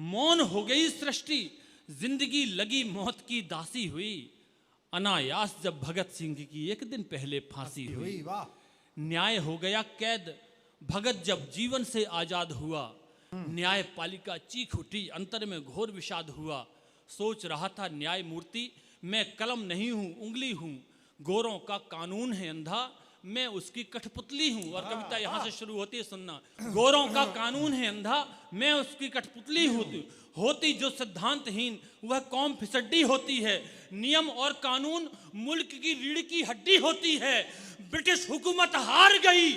मौन हो गई सृष्टि, जिंदगी लगी मौत की दासी हुई। अनायास जब भगत सिंह की एक दिन पहले फांसी हुई। वाह। न्याय हो गया कैद, भगत जब जीवन से आजाद हुआ। न्यायपालिका चीख उठी, अंतर में घोर विषाद हुआ। सोच रहा था न्याय मूर्ति, मैं कलम नहीं हूं उंगली हूं। गोरों का कानून है अंधा, मैं उसकी कठपुतली हूं। और कविता यहां से शुरू होती है, सुनना। गोरों का कानून है अंधा, मैं उसकी कठपुतली होती जो सिद्धांतहीन, वह कौम फिसड्डी होती है। नियम और कानून मुल्क की रीढ़ की हड्डी होती है। ब्रिटिश हुकूमत हार गई,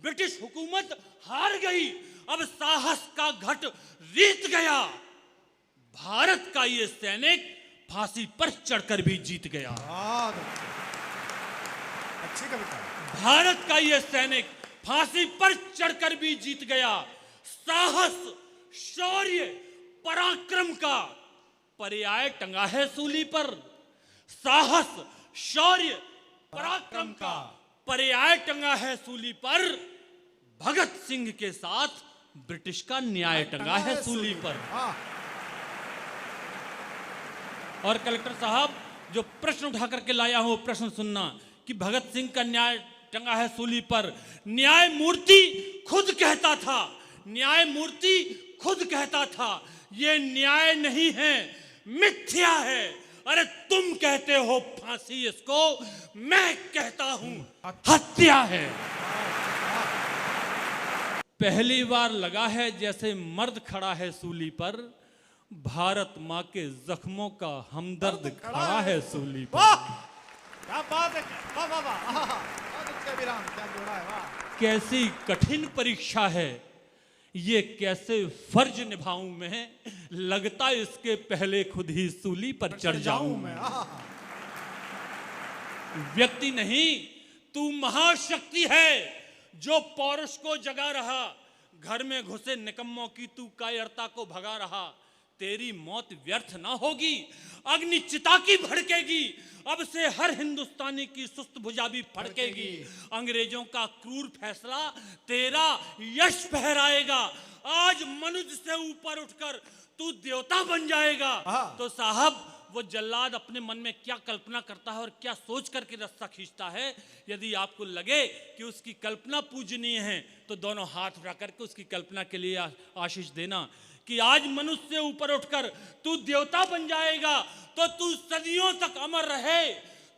ब्रिटिश हुकूमत हार गई। अब साहस का घट रीत गया। भारत का ये सैनिक फांसी पर चढ़कर भी जीत गया। अच्छी कविता। भारत का ये सैनिक फांसी पर चढ़कर भी जीत गया। साहस, शौर्य, पराक्रम का पर्याय टंगा है सूली पर। साहस, शौर्य, पराक्रम का पर्याय टंगा है सूली पर। भगत सिंह के साथ ब्रिटिश का न्याय टंगा है सूली पर। और कलेक्टर साहब, जो प्रश्न उठा करके लाया हूं, प्रश्न सुनना कि भगत सिंह का न्याय टंगा है सूली पर। न्याय मूर्ति खुद कहता था, न्याय मूर्ति खुद कहता था, ये न्याय नहीं है, मिथ्या है। अरे तुम कहते हो फांसी इसको, मैं कहता हूं हत्या है। पहली बार लगा है जैसे मर्द खड़ा है सूली पर। भारत माँ के जख्मों का हमदर्द खड़ा है सूली पर। क्या बात है, वाह वाह वाह, बहुत अच्छा विराम, क्या जोड़ा है, वाह। कैसी कठिन परीक्षा है ये, कैसे फर्ज निभाऊं मैं, लगता इसके पहले खुद ही सूली पर चढ़ जाऊं मैं। व्यक्ति नहीं, तू महाशक्ति है जो पौरुष को जगा रहा। घर में घुसे निकम्मों की तू कायरता को भगा रहा। तेरी मौत व्यर्थ ना होगी, अग्नि चिता की भड़केगी। अब से हर हिंदुस्तानी की सुस्त भुजा भी फड़केगी। अंग्रेजों का क्रूर फैसला तेरा यश फहराएगा। आज मनुष्य से ऊपर उठकर तू देवता बन जाएगा। तो साहब, वो जल्लाद अपने मन में क्या कल्पना करता है और क्या सोच करके रास्ता खींचता है, यदि आपको लगे कि उसकी कल्पना पूजनीय है तो दोनों हाथ उठा करके उसकी कल्पना के लिए आशीष देना कि आज मनुष्य से ऊपर उठकर तू देवता बन जाएगा। तो तू सदियों तक अमर रहे,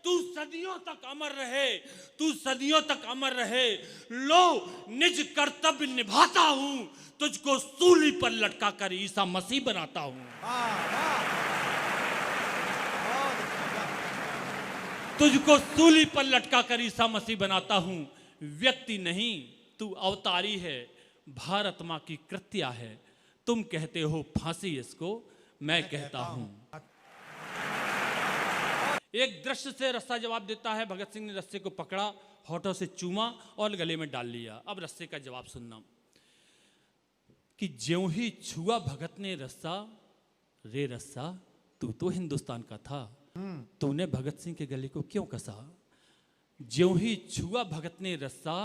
तू सदियों तक अमर रहे, तू सदियों तक अमर रहे। लो निज कर्तव्य निभाता हूं, तुझको सूली पर लटका कर ईसा मसीह बनाता हूं। तुझको सूली पर लटका कर ईसा मसीह बनाता हूं। व्यक्ति नहीं, तू अवतारी है, भारत माँ की कृत्या है। तुम कहते हो फांसी इसको, मैं कहता हूं। एक दृश्य से रस्सा जवाब देता है। भगत सिंह ने रस्से को पकड़ा, होठों से चूमा और गले में डाल लिया। अब रस्से का जवाब सुनना कि ज्यों ही छुआ भगत ने रस्सा, रे रस्सा तू तो हिंदुस्तान का था, तूने भगत सिंह के गले को क्यों कसा। ज्यों ही छुआ भगत ने रस्सा,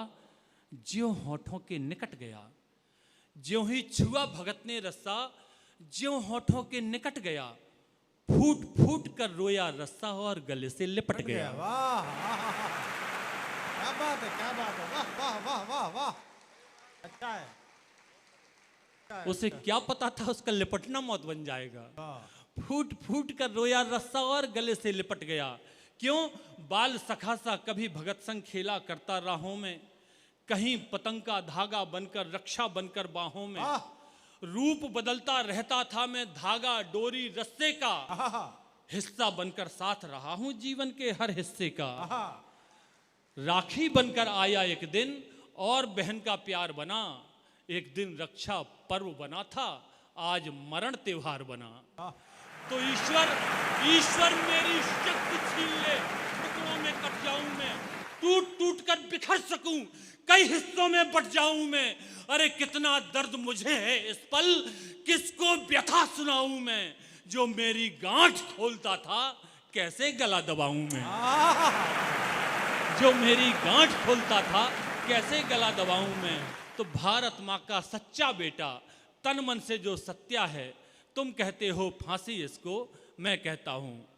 ज्यों होठों के निकट गया। ज्यों ही छुआ भगत ने रस्सा, ज्यों होठों के निकट गया। फूट फूट कर रोया रस्सा और गले से लिपट गया। वाह, क्या बात है, क्या बात है, वाह वाह वाह वाह वाह, अच्छा है। उसे क्या पता था उसका लिपटना मौत बन जाएगा। फूट फूट कर रोया रस्सा और गले से लिपट गया। क्यों? बाल सखा सा कभी भगत संग खेला करता राहों में, कहीं पतंग का धागा बनकर रक्षा बनकर बाहों में। रूप बदलता रहता था मैं धागा डोरी रस्से का, हिस्सा बनकर साथ रहा हूं जीवन के हर हिस्से का। राखी बनकर आया एक दिन और बहन का प्यार बना। एक दिन रक्षा पर्व बना था, आज मरण त्योहार बना। तो ईश्वर मेरी शक्ति छीन ले, टुकड़ों में कट जाऊं मैं, टूट टूट कर बिखर सकूं, कई हिस्सों में बट जाऊं मैं। अरे कितना दर्द मुझे है इस पल, किसको व्यथा सुनाऊं मैं। जो मेरी गांठ खोलता था, कैसे गला दबाऊं मैं। जो मेरी गांठ खोलता था, कैसे गला दबाऊं मैं। तो भारत माँ का सच्चा बेटा तन मन से जो सत्या है, तुम कहते हो फांसी इसको, मैं कहता हूं